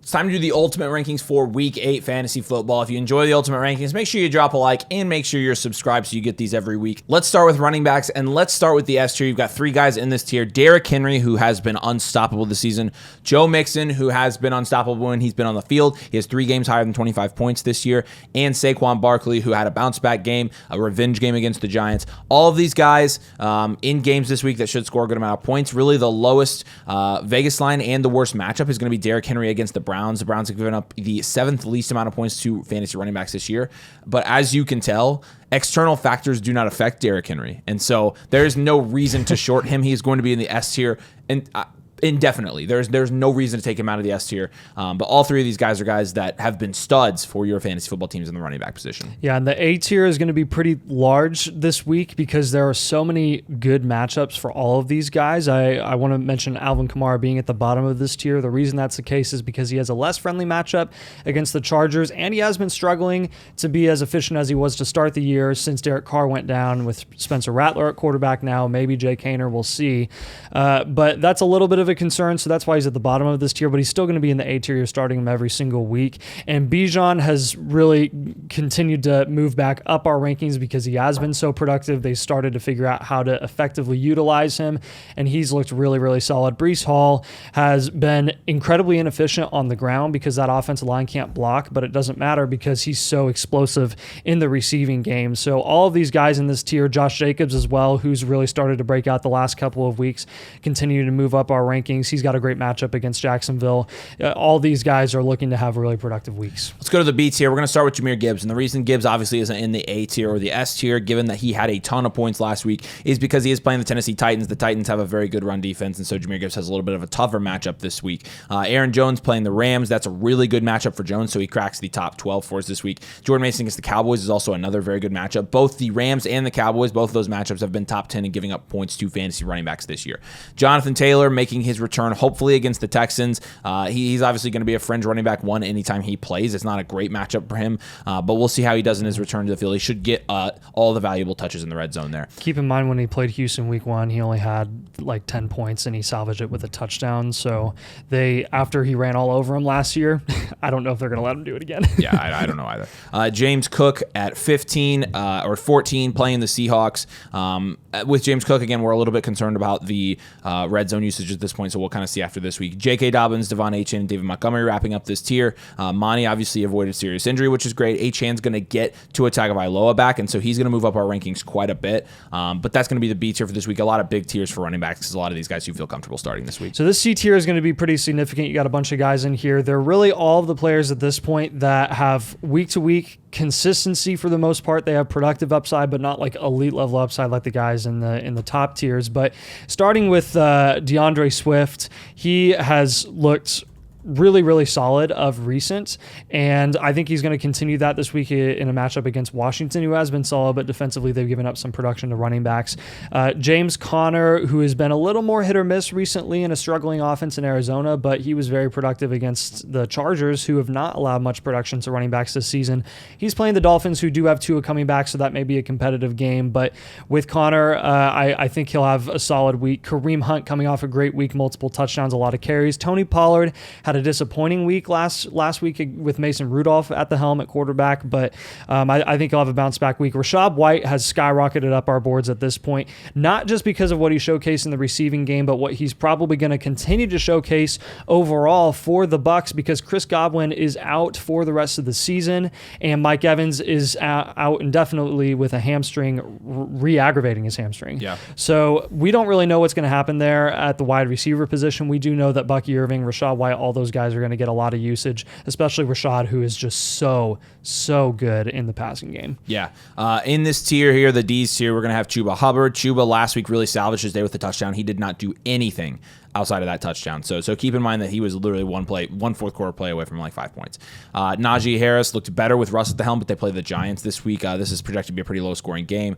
It's time to do the ultimate rankings for Week 8 fantasy football. If you enjoy the ultimate rankings, make sure you drop a like and make sure you're subscribed so you get these every week. Let's start with running backs, and let's start with the S tier. You've got 3 guys in this tier. Derrick Henry, who has been unstoppable this season. Joe Mixon, who has been unstoppable when he's been on the field. He has 3 games higher than 25 points this year. And Saquon Barkley, who had a bounce-back game, a revenge game against the Giants. All of these guys in games this week that should score a good amount of points. Really, the lowest Vegas line and the worst matchup is going to be Derrick Henry against the Browns. The Browns have given up the 7th least amount of points to fantasy running backs this year. But as you can tell, external factors do not affect Derrick Henry. And so there's no reason to short him. He's going to be in the S tier. And indefinitely. There's no reason to take him out of the S tier. But all 3 of these guys are guys that have been studs for your fantasy football teams in the running back position. Yeah, and the A tier is going to be pretty large this week because there are so many good matchups for all of these guys. I want to mention Alvin Kamara being at the bottom of this tier. The reason that's the case is because he has a less friendly matchup against the Chargers, and he has been struggling to be as efficient as he was to start the year since Derek Carr went down with Spencer Rattler at quarterback now. Maybe Jay Kaner, we'll see. But that's a little bit of a concern, so that's why he's at the bottom of this tier, but he's still going to be in the A tier. You're starting him every single week. And Bijan has really continued to move back up our rankings because he has been so productive. They started to figure out how to effectively utilize him, and he's looked really, really solid. Breece Hall has been incredibly inefficient on the ground because that offensive line can't block, but it doesn't matter because he's so explosive in the receiving game. So all of these guys in this tier, Josh Jacobs as well, who's really started to break out the last couple of weeks, continue to move up our rankings. He's got a great matchup against Jacksonville. All these guys are looking to have really productive weeks. Let's go to the B tier. We're going to start with Jahmyr Gibbs. And the reason Gibbs obviously isn't in the A tier or the S tier, given that he had a ton of points last week, is because he is playing the Tennessee Titans. The Titans have a very good run defense, and so Jahmyr Gibbs has a little bit of a tougher matchup this week. Aaron Jones playing the Rams. That's a really good matchup for Jones, so he cracks the top 12 for us this week. Jordan Mason against the Cowboys is also another very good matchup. Both the Rams and the Cowboys, both of those matchups have been top 10 in giving up points to fantasy running backs this year. Jonathan Taylor making his return, hopefully against the Texans. He's obviously going to be a fringe running back 1 anytime he plays. It's not a great matchup for him, but we'll see how he does in his return to the field. He should get all the valuable touches in the red zone there. Keep in mind when he played Houston week 1, he only had like 10 points and he salvaged it with a touchdown. So after he ran all over him last year, I don't know if they're going to let him do it again. Yeah, I don't know either. James Cook at 15 or 14 playing the Seahawks. With James Cook, again, we're a little bit concerned about the red zone usage at this point, so we'll kind of see after this week. J.K. Dobbins, Devon Achane, and David Montgomery wrapping up this tier. Monty obviously avoided serious injury, which is great. Achane's going to get Tua Tagovailoa back, and so he's going to move up our rankings quite a bit. But that's going to be the B tier for this week. A lot of big tiers for running backs because a lot of these guys you feel comfortable starting this week. So this C tier is going to be pretty significant. You got a bunch of guys in here. They're really all of the players at this point that have week-to-week consistency for the most part. They have productive upside, but not like elite level upside like the guys in the top tiers. But starting with DeAndre Swift, he has looked really, really solid of recent, and I think he's going to continue that this week in a matchup against Washington, who has been solid, but defensively they've given up some production to running backs. James Conner, who has been a little more hit or miss recently in a struggling offense in Arizona, but he was very productive against the Chargers, who have not allowed much production to running backs this season. He's playing the Dolphins, who do have Tua coming back, so that may be a competitive game, but with Conner, I think he'll have a solid week. Kareem Hunt coming off a great week, multiple touchdowns, a lot of carries. Tony Pollard had a disappointing week last week with Mason Rudolph at the helm at quarterback, but I think he'll have a bounce back week. Rashad White has skyrocketed up our boards at this point, not just because of what he showcased in the receiving game, but what he's probably going to continue to showcase overall for the Bucs, because Chris Godwin is out for the rest of the season, and Mike Evans is out indefinitely with a hamstring, re-aggravating his hamstring. Yeah. So we don't really know what's going to happen there at the wide receiver position. We do know that Bucky Irving, Rashad White, all those guys are going to get a lot of usage, especially Rashad, who is just so good in the passing game. Yeah. In this tier here, the D's tier, we're going to have Chuba Hubbard. Chuba last week really salvaged his day with a touchdown. He did not do anything outside of that touchdown. So keep in mind that he was literally one fourth quarter play away from like 5 points. Najee Harris looked better with Russ at the helm, but they play the Giants this week. This is projected to be a pretty low scoring game.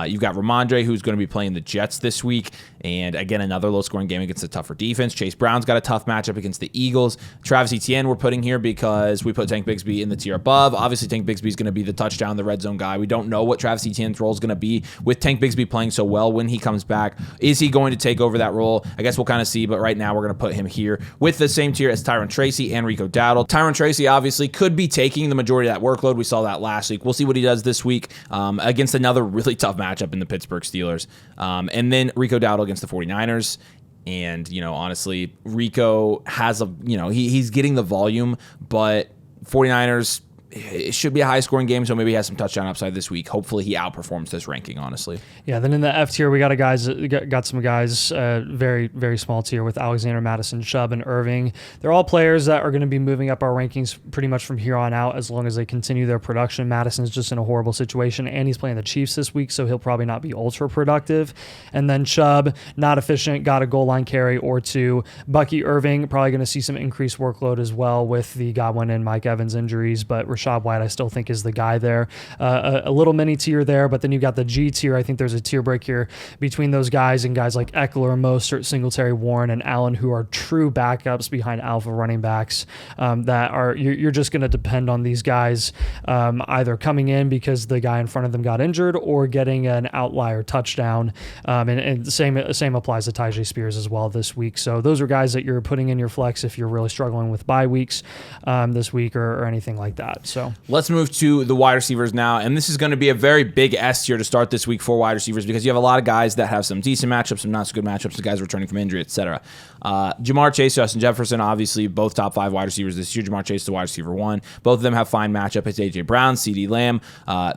You've got Ramondre, who's going to be playing the Jets this week. And again, another low scoring game against a tougher defense. Chase Brown's got a tough matchup against the Eagles. Travis Etienne we're putting here because we put Tank Bigsby in the tier above. Obviously, Tank Bigsby is going to be the touchdown, the red zone guy. We don't know what Travis Etienne's role is going to be with Tank Bigsby playing so well when he comes back. Is he going to take over that role? I guess we'll kind of see, but right now we're going to put him here with the same tier as Tyron Tracy and Rico Dowdle. Tyron Tracy obviously could be taking the majority of that workload. We saw that last week. We'll see what he does this week against another really tough matchup in the Pittsburgh Steelers. And then Rico Dowdle against the 49ers. And, honestly, Rico has he's getting the volume, but 49ers, it should be a high-scoring game, so maybe he has some touchdown upside this week. Hopefully, he outperforms this ranking, honestly. Yeah, then in the F tier, we got some guys, very, very small tier with Alexander, Madison, Chubb, and Irving. They're all players that are going to be moving up our rankings pretty much from here on out as long as they continue their production. Madison's just in a horrible situation, and he's playing the Chiefs this week, so he'll probably not be ultra-productive. And then Chubb, not efficient, got a goal line carry or two. Bucky Irving, probably going to see some increased workload as well with the Godwin and Mike Evans injuries, but Rashad White, I still think, is the guy there. A little mini tier there, but then you've got the G tier. I think there's a tier break here between those guys and guys like Eckler, Mostert, Singletary, Warren, and Allen, who are true backups behind alpha running backs that are you're just going to depend on these guys either coming in because the guy in front of them got injured or getting an outlier touchdown. And the same applies to Tyjae Spears as well this week. So those are guys that you're putting in your flex if you're really struggling with bye weeks this week or anything like that. So let's move to the wide receivers now, and this is going to be a very big S tier to start this week for wide receivers because you have a lot of guys that have some decent matchups, some not so good matchups, the guys returning from injury, etc. Jamar Chase, Justin Jefferson, obviously both top 5 wide receivers this year. Jamar Chase is the wide receiver 1. Both of them have fine matchup. It's A.J. Brown, C.D. Lamb.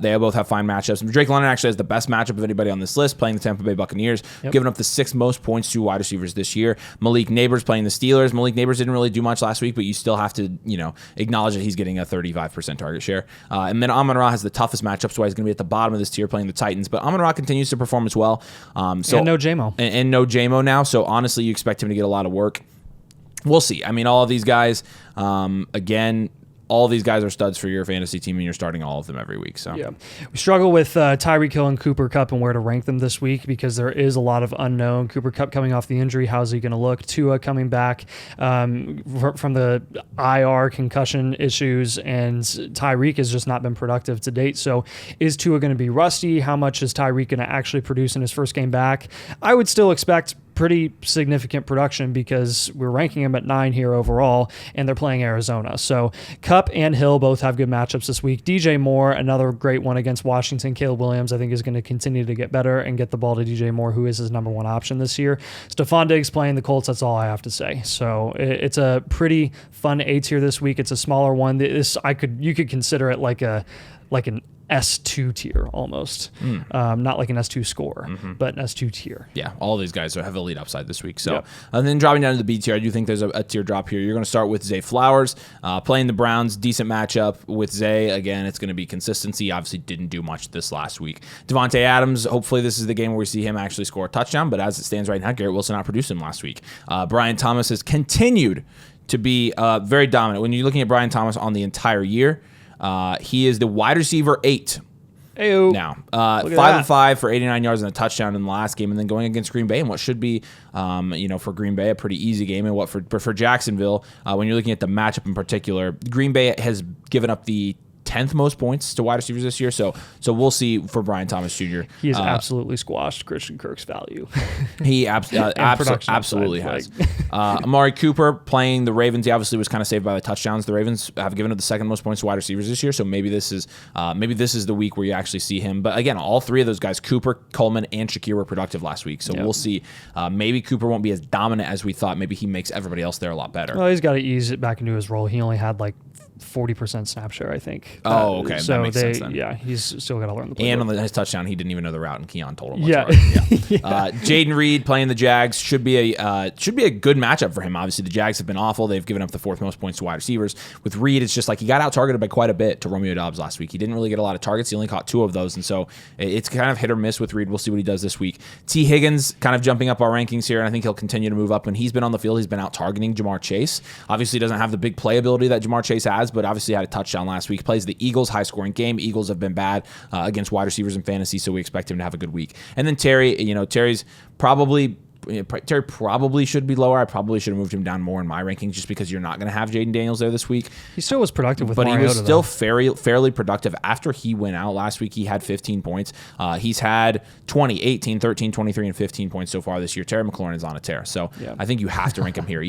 They both have fine matchups. Drake London actually has the best matchup of anybody on this list, playing the Tampa Bay Buccaneers, giving up the 6th most points to wide receivers this year. Malik Neighbors playing the Steelers. Malik Neighbors didn't really do much last week, but you still have to, acknowledge that he's getting a 35% target share. And then Amon-Ra has the toughest matchup, so he's going to be at the bottom of this tier playing the Titans. But Amon-Ra continues to perform as well. And no JMO. And no JMO now, so honestly, you expect him to get a lot of work. We'll see. I mean, all of these guys, again, all of these guys are studs for your fantasy team, and you're starting all of them every week. So yeah, we struggle with Tyreek Hill and Cooper Kupp and where to rank them this week because there is a lot of unknown. Cooper Kupp coming off the injury, how's he going to look? Tua coming back from the IR concussion issues, and Tyreek has just not been productive to date. So is Tua going to be rusty? How much is Tyreek going to actually produce in his first game back? I would still expect pretty significant production because we're ranking him at 9 here overall, and they're playing Arizona. So Kupp and Hill both have good matchups this week. DJ Moore, another great one against Washington. Caleb Williams, I think, is going to continue to get better and get the ball to DJ Moore, who is his number 1 option this year. Stephon Diggs playing the Colts, that's all I have to say. So it's a pretty fun A tier this week. It's a smaller one. You could consider it like an S2 tier almost. Not like an S2 score, but an S2 tier. Yeah, all these guys have elite upside this week. So, and then dropping down to the B tier, I do think there's a tier drop here. You're going to start with Zay Flowers, playing the Browns, decent matchup with Zay. Again, it's going to be consistency. Obviously didn't do much this last week. Devontae Adams, hopefully this is the game where we see him actually score a touchdown, but as it stands right now, Garrett Wilson not produced him last week. Brian Thomas has continued to be very dominant. When you're looking at Brian Thomas on the entire year, he is the wide receiver 8 Ayo. now. 5-5 for 89 yards and a touchdown in the last game, and then going against Green Bay in what should be, for Green Bay, a pretty easy game. And what for Jacksonville, when you're looking at the matchup in particular, Green Bay has given up the 10th most points to wide receivers this year. So we'll see for Brian Thomas Jr. He has absolutely squashed Christian Kirk's value. He absolutely has. Amari Cooper playing the Ravens. He obviously was kind of saved by the touchdowns. The Ravens have given up the 2nd most points to wide receivers this year. So maybe this is the week where you actually see him. But again, all 3 of those guys, Cooper, Coleman, and Shakir, were productive last week. So we'll see. Maybe Cooper won't be as dominant as we thought. Maybe he makes everybody else there a lot better. Well, he's got to ease it back into his role. He only had 40% snap share, I think. Oh, okay. So that makes sense then. Yeah, he's still got to learn the playbook. And on his touchdown, he didn't even know the route, and Keon told him. Yeah. Jaden Reed playing the Jags should be a good matchup for him. Obviously, the Jags have been awful. They've given up the 4th most points to wide receivers. With Reed, it's just like he got out targeted by quite a bit to Romeo Doubs last week. He didn't really get a lot of targets. He only caught 2 of those, and so it's kind of hit or miss with Reed. We'll see what he does this week. T. Higgins kind of jumping up our rankings here, and I think he'll continue to move up. When he's been on the field, he's been out targeting Jamar Chase. Obviously, he doesn't have the big playability that Jamar Chase has, but obviously had a touchdown last week. Plays the Eagles, high-scoring game. Eagles have been bad against wide receivers in fantasy, so we expect him to have a good week. And then Terry, Terry's probably Terry probably should be lower. I probably should have moved him down more in my rankings just because you're not going to have Jaden Daniels there this week. He still was productive with Mariota, he was still though. fairly productive. After he went out last week, he had 15 points. He's had 20, 18, 13, 23, and 15 points so far this year. Terry McLaurin is on a tear. So I think you have to rank him here.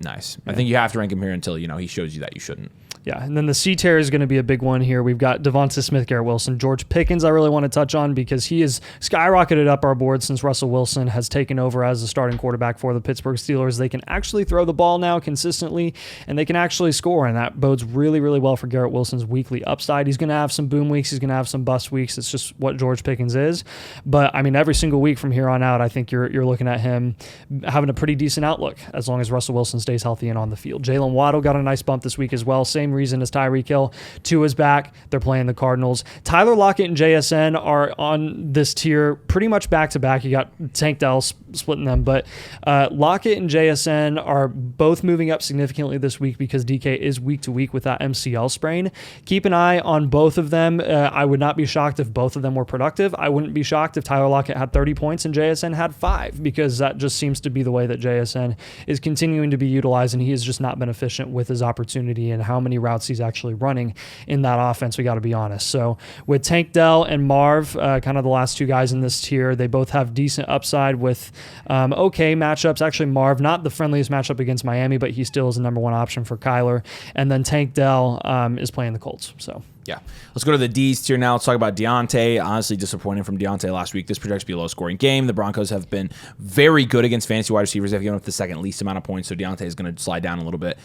Nice. Yeah. I think you have to rank him here until he shows you that you shouldn't. Yeah, and then the C tier is going to be a big one here. We've got Devonta Smith, Garrett Wilson, George Pickens I really want to touch on because he has skyrocketed up our board since Russell Wilson has taken over as the starting quarterback for the Pittsburgh Steelers. They can actually throw the ball now consistently, and they can actually score, and that bodes really, really well for Garrett Wilson's weekly upside. He's going to have some boom weeks. He's going to have some bust weeks. It's just what George Pickens is. But, I mean, every single week from here on out, I think you're looking at him having a pretty decent outlook as long as Russell Wilson stays healthy and on the field. Jalen Waddle got a nice bump this week as well. Same reason as Tyreek Hill. Tua's back. They're playing the Cardinals. Tyler Lockett and JSN are on this tier pretty much back-to-back. You got Tank Dell splitting them, but Lockett and JSN are both moving up significantly this week because DK is week-to-week with that MCL sprain. Keep an eye on both of them. I would not be shocked if both of them were productive. I wouldn't be shocked if Tyler Lockett had 30 points and JSN had 5 because that just seems to be the way that JSN is continuing to be utilized, and he has just not been efficient with his opportunity and how many routes he's actually running in that offense, we got to be honest. So with Tank Dell and Marv, kind of the last two guys in this tier, they both have decent upside with okay matchups. Actually, Marv, not the friendliest matchup against Miami, but he still is the number one option for Kyler. And then Tank Dell is playing the Colts. So yeah. Let's go to the D's tier now. Let's talk about Deontay. Honestly, disappointing from Deontay last week. This projects to be a low-scoring game. The Broncos have been very good against fantasy wide receivers. They've given up the second least amount of points, so Deontay is going to slide down a little bit.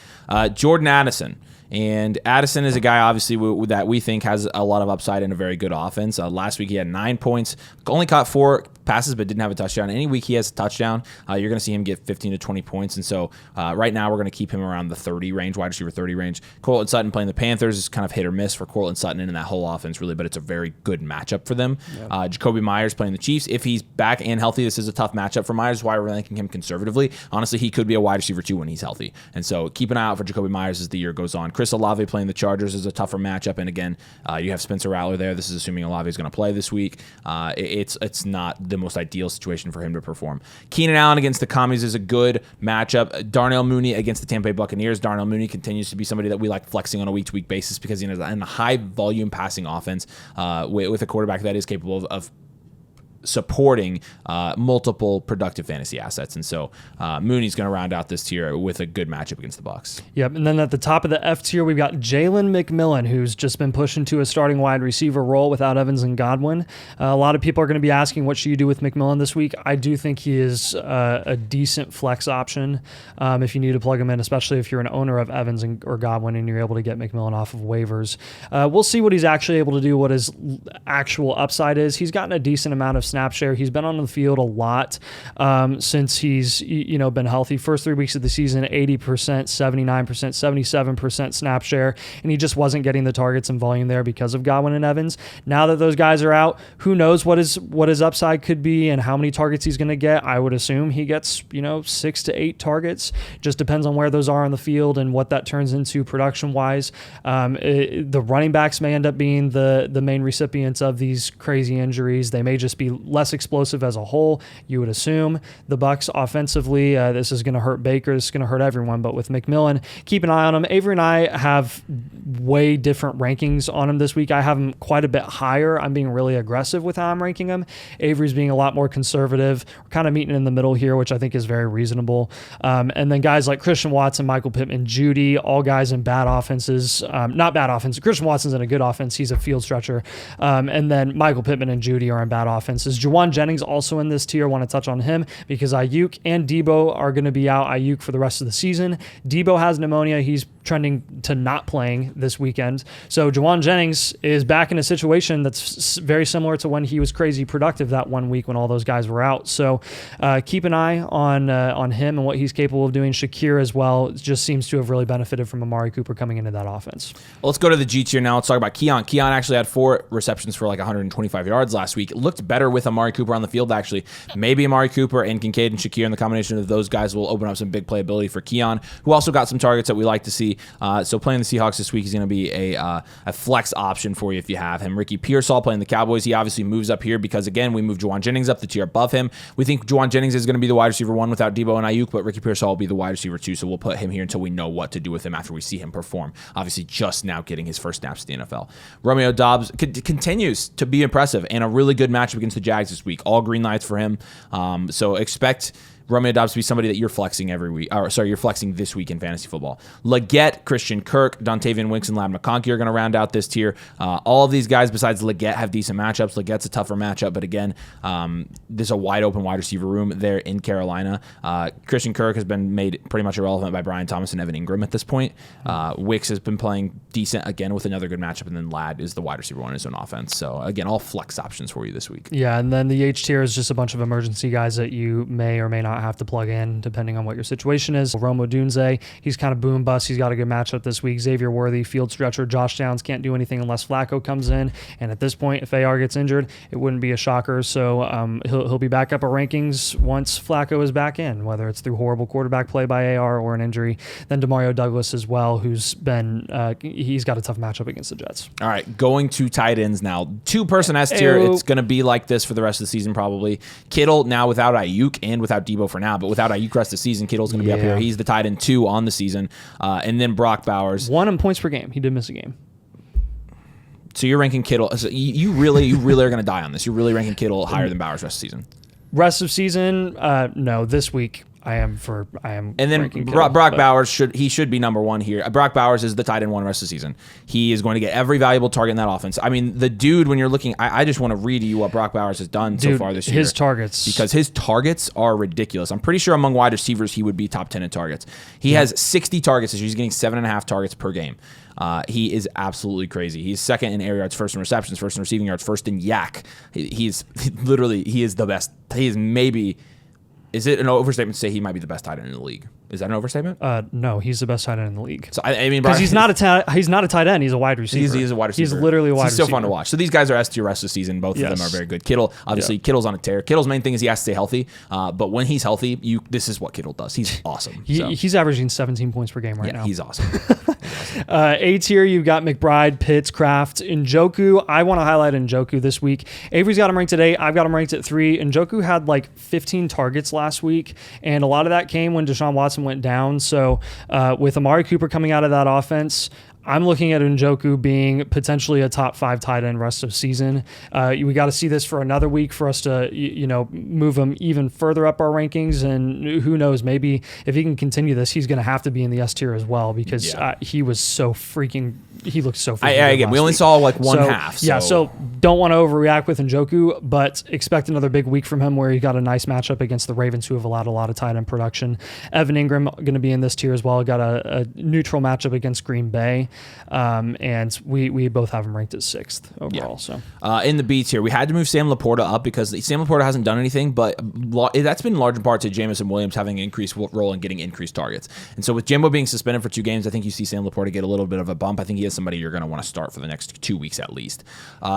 Jordan Addison. And Addison is a guy, obviously, that we think has a lot of upside in a very good offense. Last week, he had 9 points, only caught 4 passes, but didn't have a touchdown. Any week he has a touchdown, you're going to see him get 15 to 20 points. And so right now, we're going to keep him around the 30 range, wide receiver 30 range. Courtland Sutton playing the Panthers is kind of hit or miss for Courtland Sutton and that whole offense, really, but it's a very good matchup for them. Yep. Jacoby Myers playing the Chiefs. If he's back and healthy, this is a tough matchup for Myers. Why we're ranking him conservatively. Honestly, he could be a wide receiver 2 when he's healthy. And so keep an eye out for Jacoby Myers as the year goes on. Chris Olave playing the Chargers is a tougher matchup, and again, you have Spencer Rattler there. This is assuming Olave is going to play this week. It's not the most ideal situation for him to perform. Keenan Allen against the Commies is a good matchup. Darnell Mooney against the Tampa Bay Buccaneers. Darnell Mooney continues to be somebody that we like flexing on a week-to-week basis because in a high-volume passing offense with a quarterback that is capable of supporting multiple productive fantasy assets. And so Mooney's going to round out this tier with a good matchup against the Bucs. Yep. And then at the top of the F tier, we've got Jalen McMillan, who's just been pushed into a starting wide receiver role without Evans and Godwin. A lot of people are going to be asking, what should you do with McMillan this week? I do think he is a decent flex option if you need to plug him in, especially if you're an owner of Evans or Godwin and you're able to get McMillan off of waivers. We'll see what he's actually able to do, what his actual upside is. He's gotten a decent amount of snap share. He's been on the field a lot since he's been healthy. First 3 weeks of the season, 80%, 79%, 77% snap share, and he just wasn't getting the targets and volume there because of Godwin and Evans. Now that those guys are out, who knows what his upside could be and how many targets he's going to get. I would assume he gets 6 to 8 targets. Just depends on where those are on the field and what that turns into production wise. The running backs may end up being the main recipients of these crazy injuries. They may just be less explosive as a whole, you would assume. The Bucs offensively, this is going to hurt Baker. This is going to hurt everyone. But with McMillan, keep an eye on him. Avery and I have way different rankings on him this week. I have him quite a bit higher. I'm being really aggressive with how I'm ranking him. Avery's being a lot more conservative. We're kind of meeting in the middle here, which I think is very reasonable. And then guys like Christian Watson, Michael Pittman, Judy, all guys in bad offenses. Not bad offenses. Christian Watson's in a good offense. He's a field stretcher. And then Michael Pittman and Judy are in bad offenses. Juwan Jennings also in this tier. I want to touch on him because Ayuk and Debo are going to be out. Ayuk for the rest of the season. Debo has pneumonia. He's trending to not playing this weekend. So Juwan Jennings is back in a situation that's very similar to when he was crazy productive that 1 week when all those guys were out. So keep an eye on him and what he's capable of doing. Shakir as well just seems to have really benefited from Amari Cooper coming into that offense. Well, let's go to the G tier now. Let's talk about Keon. Keon actually had 4 receptions for like 125 yards last week. It looked better with Amari Cooper on the field, actually. Maybe Amari Cooper and Kincaid and Shakir and the combination of those guys will open up some big playability for Keon, who also got some targets that we like to see. Dynasty. So playing the Seahawks this week is going to be a flex option for you if you have him. Ricky Pearsall playing the Cowboys. He obviously moves up here because, again, we moved Juwan Jennings up the tier above him. We think Juwan Jennings is going to be the wide receiver 1 without Debo and Ayuk, but Ricky Pearsall will be the wide receiver 2, so we'll put him here until we know what to do with him after we see him perform. Obviously, just now getting his first snaps to the NFL. Romeo Doubs continues to be impressive and a really good matchup against the Jags this week. All green lights for him. So expect Romeo Doubs to be somebody that you're flexing every week. You're flexing this week in fantasy football. Leggett, Christian Kirk, Dontavian Winks, and Lad McConkey are going to round out this tier. All of these guys besides Leggett have decent matchups. Leggett's a tougher matchup, but again, there's a wide open wide receiver room there in Carolina. Christian Kirk has been made pretty much irrelevant by Brian Thomas and Evan Ingram at this point. Wicks has been playing decent again with another good matchup, and then Lad is the wide receiver 1 in his own offense. So again, all flex options for you this week. Yeah, and then the H tier is just a bunch of emergency guys that you may or may not have to plug in depending on what your situation is. Rome Odunze, he's kind of boom bust. He's got a good matchup this week. Xavier Worthy, field stretcher. Josh Downs can't do anything unless Flacco comes in. And at this point, if AR gets injured, it wouldn't be a shocker. So he'll be back up at rankings once Flacco is back in, whether it's through horrible quarterback play by AR or an injury. Then Demario Douglas as well, who's been he's got a tough matchup against the Jets. All right, going to tight ends now. 2-person S tier. It's going to be like this for the rest of the season probably. Kittle now without Ayuk and without Debo for now, but without Ayuk rest of the season, Kittle's going to be up here. He's the tight end 2 on the season. And then Brock Bowers. 1 in points per game. He did miss a game. So you're ranking Kittle. So you really are going to die on this. You're really ranking Kittle higher than Bowers rest of the season. Rest of season, no. This week, I am. And then Brock Bowers should be number 1 here. Brock Bowers is the tight end 1 rest of the season. He is going to get every valuable target in that offense. I mean, the dude, when you're looking, I just want to read to you what Brock Bowers has done so far this year. His targets, because his targets are ridiculous. I'm pretty sure among wide receivers he would be top 10 in targets. He has 60 targets this year. He's getting 7.5 targets per game. He is absolutely crazy. He's second in air yards, first in receptions, first in receiving yards, first in yak. He is the best. He is maybe. Is it an overstatement to say he might be the best tight end in the league? Is that an overstatement? No, he's the best tight end in the league. So I mean, because he's not a tight end. He's a wide receiver. He's a wide receiver. He's literally a wide receiver. He's so fun to watch. So these guys are S tier rest of the season. Both of them are very good. Kittle, obviously, Kittle's on a tear. Kittle's main thing is he has to stay healthy. But when he's healthy, this is what Kittle does. He's awesome. He's averaging 17 points per game right now. He's awesome. A tier, you've got McBride, Pitts, Kraft, Njoku. I want to highlight Njoku this week. Avery's got him ranked at 8. I've got him ranked at 3. Njoku had like 15 targets last week, and a lot of that came when Deshaun Watson went down. So with Amari Cooper coming out of that offense, I'm looking at Njoku being potentially a top 5 tight end rest of season. We got to see this for another week for us to, move him even further up our rankings. And who knows, maybe if he can continue this, he's going to have to be in the S tier as well because he looked so freaking again, we only saw like one half. So. Yeah, so don't want to overreact with Njoku, but expect another big week from him where he got a nice matchup against the Ravens, who have allowed a lot of tight end production. Evan Ingram going to be in this tier as well. Got a neutral matchup against Green Bay. And we both have him ranked at 6th overall. So in the B tier, we had to move Sam Laporta up because Sam Laporta hasn't done anything, but that's been in large part to Jameson Williams having an increased role and getting increased targets. And so with Jimbo being suspended for 2 games, I think you see Sam Laporta get a little bit of a bump. I think he is somebody you're going to want to start for the next 2 weeks at least.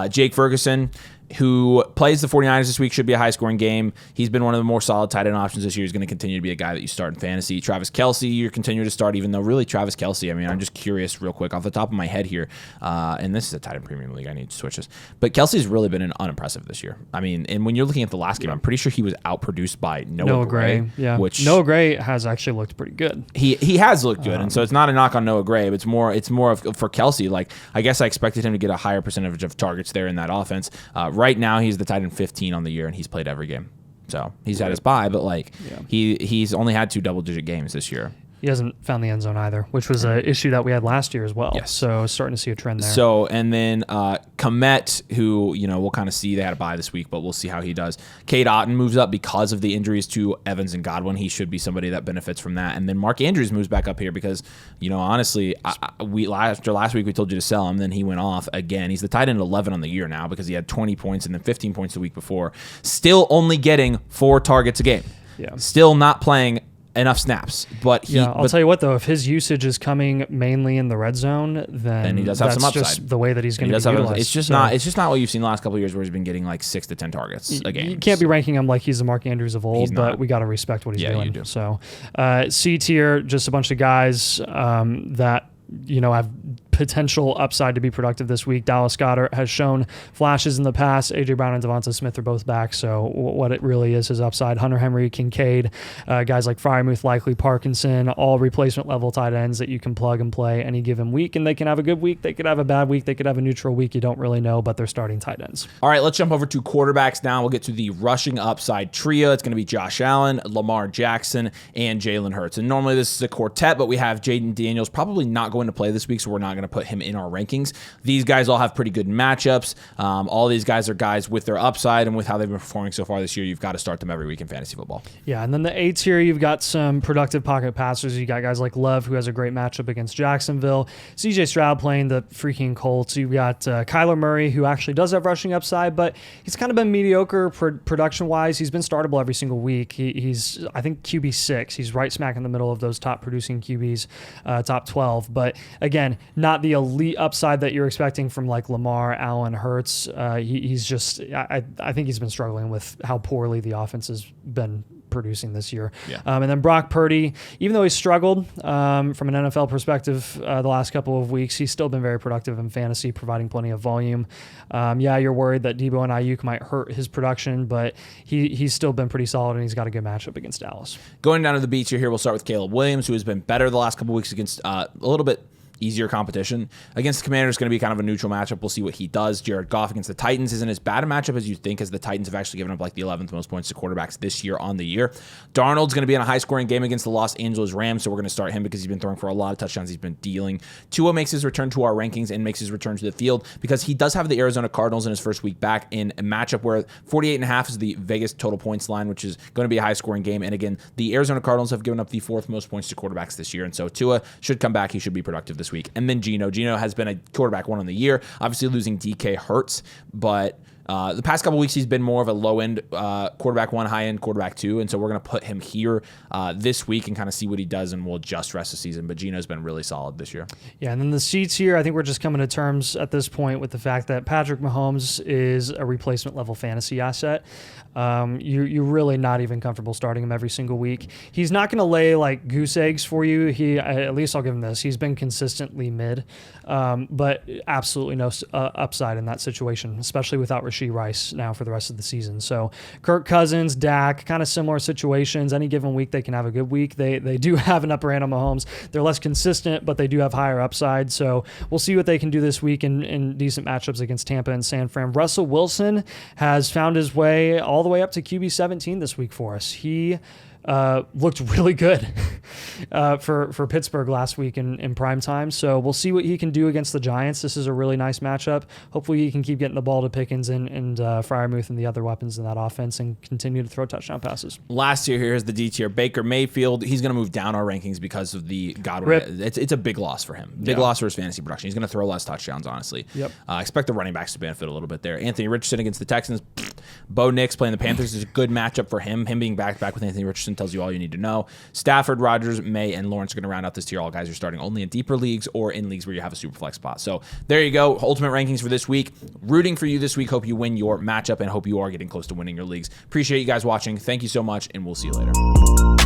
Jake Ferguson, who plays the 49ers this week, should be a high-scoring game. He's been one of the more solid tight end options this year. He's going to continue to be a guy that you start in fantasy. Travis Kelce, you're continuing to start, even though really Travis Kelce, I mean, I'm just curious real quick off the top of my head here, and this is a tight end premium league. I need to switch this. But Kelce's really been unimpressive this year. I mean, and when you're looking at the last game, I'm pretty sure he was outproduced by Noah Gray. Yeah, which Noah Gray has actually looked pretty good. He has looked good, and so it's not a knock on Noah Gray, but it's more for Kelce. Like, I guess I expected him to get a higher percentage of targets there in that offense. Right now, he's the tight end 15 on the year, and he's played every game. So he's had his bye, but he's only had 2 double-digit games this year. He hasn't found the end zone either, which was an issue that we had last year as well. Yes. So starting to see a trend there. So, and then Komet, who, we'll kind of see, they had a bye this week, but we'll see how he does. Cade Otton moves up because of the injuries to Evans and Godwin. He should be somebody that benefits from that. And then Mark Andrews moves back up here because, honestly, after last week we told you to sell him, then he went off again. He's the tight end 11 on the year now because he had 20 points and then 15 points the week before. Still only getting 4 targets a game. Yeah. Still not playing enough snaps, but I'll tell you what though, if his usage is coming mainly in the red zone, then he does have some upside. Just the way that he's going to be utilized. It's just not what you've seen the last couple of years, where he's been getting like 6 to 10 targets a game. You can't be ranking him like he's the Mark Andrews of old, but we got to respect what he's doing. You do. So C tier, just a bunch of guys that have potential upside to be productive this week. Dallas Goedert has shown flashes in the past. A.J. Brown and Devonta Smith are both back, so what it really is his upside. Hunter Henry, Kincaid, guys like Freiermuth, Likely, Parkinson, all replacement level tight ends that you can plug and play any given week, and they can have a good week, they could have a bad week, they could have a neutral week. You don't really know, but they're starting tight ends. All right, let's jump over to quarterbacks now. We'll get to the rushing upside trio. It's going to be Josh Allen, Lamar Jackson, and Jalen Hurts. And normally this is a quartet, but we have Jaden Daniels probably not going to play this week, so we're not going to put him in our rankings. These guys all have pretty good matchups. All these guys are guys with their upside, and with how they've been performing so far this year, you've got to start them every week in fantasy football. Yeah, and then the A tier, you've got some productive pocket passers. You got guys like Love, who has a great matchup against Jacksonville. CJ Stroud playing the freaking Colts. You've got Kyler Murray, who actually does have rushing upside, but he's kind of been mediocre production-wise. He's been startable every single week. He's, I think, QB6. He's right smack in the middle of those top producing QBs, top 12. But again, not the elite upside that you're expecting from like Lamar, Allen, Hurts. He's just, I think he's been struggling with how poorly the offense has been producing this year. Yeah. And then Brock Purdy, even though he struggled from an NFL perspective the last couple of weeks, he's still been very productive in fantasy, providing plenty of volume. You're worried that Debo and Ayuk might hurt his production, but he's still been pretty solid, and he's got a good matchup against Dallas. Going down to the beach here, we'll start with Caleb Williams, who has been better the last couple weeks against a little bit easier competition. Against the Commanders, going to be kind of a neutral matchup. We'll see what he does. Jared Goff against the Titans isn't as bad a matchup as you think, as the Titans have actually given up like the 11th most points to quarterbacks this year on the year. Darnold's going to be in a high-scoring game against the Los Angeles Rams, so we're going to start him because he's been throwing for a lot of touchdowns he's been dealing. Tua makes his return to our rankings and makes his return to the field because he does have the Arizona Cardinals in his first week back in a matchup where 48.5 is the Vegas total points line, which is going to be a high-scoring game. And again, the Arizona Cardinals have given up the 4th most points to quarterbacks this year, and so Tua should come back. He should be productive this week. And then Geno has been a quarterback one on the year. Obviously losing DK hurts, but the past couple weeks he's been more of a low-end quarterback one, high-end quarterback two, and so we're going to put him here this week and kind of see what he does, and we'll adjust rest of the season. But Geno's been really solid this year. Yeah, and then the seats here, I think we're just coming to terms at this point with the fact that Patrick Mahomes is a replacement-level fantasy asset. You're really not even comfortable starting him every single week. He's not going to lay like goose eggs for you. At least I'll give him this. He's been consistently mid, but absolutely no upside in that situation, especially without Rashee Rice now for the rest of the season. So Kirk Cousins, Dak, kind of similar situations. Any given week they can have a good week. They do have an upper hand on Mahomes. They're less consistent, but they do have higher upside. So we'll see what they can do this week in decent matchups against Tampa and San Fran. Russell Wilson has found his way all the way up to QB 17 this week for us. He looked really good for Pittsburgh last week in prime time. So we'll see what he can do against the Giants. This is a really nice matchup. Hopefully he can keep getting the ball to Pickens and Freiermuth and the other weapons in that offense and continue to throw touchdown passes. Last year, here's the D tier. Baker Mayfield, he's going to move down our rankings because of the Godwin. It's a big loss for him. Big loss for his fantasy production. He's going to throw less touchdowns, honestly. Yep. Expect the running backs to benefit a little bit there. Anthony Richardson against the Texans. Bo Nix playing the Panthers is a good matchup for him. Him being back with Anthony Richardson tells you all you need to know. Stafford, Rodgers, May, and Lawrence are going to round out this tier. All guys are starting only in deeper leagues or in leagues where you have a super flex spot. So there you go. Ultimate rankings for this week. Rooting for you this week. Hope you win your matchup and hope you are getting close to winning your leagues. Appreciate you guys watching. Thank you so much, and we'll see you later.